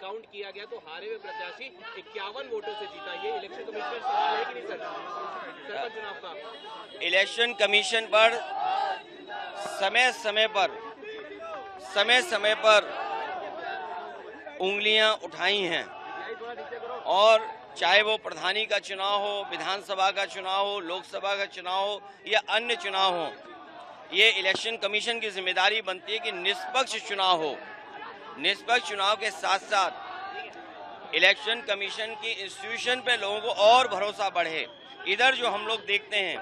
Count किया गया तो हारे हुए प्रत्याशी 51 वोटों से जीता। ये इलेक्शन कमीशन सवाल है कि नहीं सर? सरपंच चुनाव का इलेक्शन कमीशन पर समय समय पर उंगलियां उठाई हैं, और चाहे वो प्रधानी का चुनाव हो, विधानसभा का चुनाव हो, लोकसभा का चुनाव हो या अन्य चुनाव हो, ये इलेक्शन कमीशन की जिम्मेदारी बनती है कि निष्पक्ष चुनाव हो। निष्पक्ष चुनाव के साथ साथ इलेक्शन कमीशन की इंस्टीट्यूशन पे लोगों को और भरोसा बढ़े। इधर जो हम लोग देखते हैं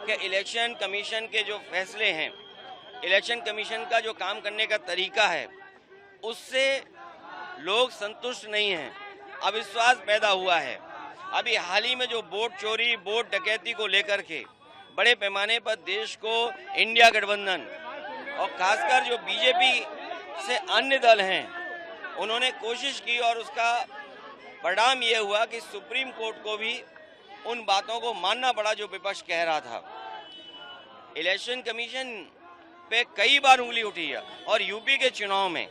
कि इलेक्शन कमीशन के जो फैसले हैं, इलेक्शन कमीशन का जो काम करने का तरीका है, उससे लोग संतुष्ट नहीं हैं, अविश्वास पैदा हुआ है। अभी हाल ही में जो वोट चोरी, वोट डकैती को लेकर के बड़े पैमाने पर देश को इंडिया गठबंधन और खासकर जो बीजेपी से अन्य दल हैं, उन्होंने कोशिश की और उसका परिणाम ये हुआ कि सुप्रीम कोर्ट को भी उन बातों को मानना पड़ा जो विपक्ष कह रहा था। इलेक्शन कमीशन पे कई बार उंगली उठी है, और यूपी के चुनाव में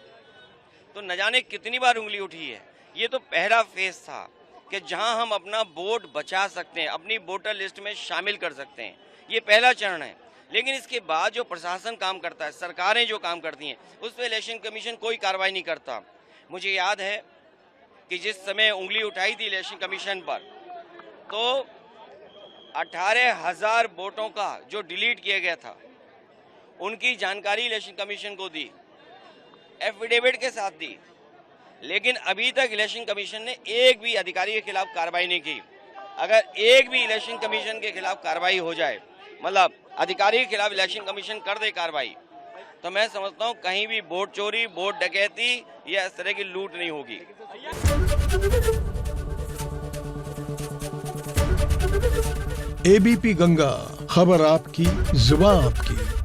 तो न जाने कितनी बार उंगली उठी है। ये तो पहला फेज था कि जहां हम अपना वोट बचा सकते हैं, अपनी वोटर लिस्ट में शामिल कर सकते हैं, ये पहला चरण है। लेकिन इसके बाद जो प्रशासन काम करता है, सरकारें जो काम करती हैं, उस पर इलेक्शन कमीशन कोई कार्रवाई नहीं करता। मुझे याद है कि जिस समय उंगली उठाई थी इलेक्शन कमीशन पर, तो 18,000 वोटों का जो डिलीट किया गया था, उनकी जानकारी इलेक्शन कमीशन को दी, एफिडेविट के साथ दी। लेकिन अभी तक इलेक्शन कमीशन ने एक भी अधिकारी के खिलाफ कार्रवाई नहीं की। अगर एक भी इलेक्शन कमीशन के खिलाफ कार्रवाई हो जाए, मतलब अधिकारी के खिलाफ इलेक्शन कमीशन कर दे कार्रवाई, तो मैं समझता हूं कहीं भी वोट चोरी, वोट डकैती या इस तरह की लूट नहीं होगी। एबीपी गंगा, खबर आपकी, जुबान आपकी।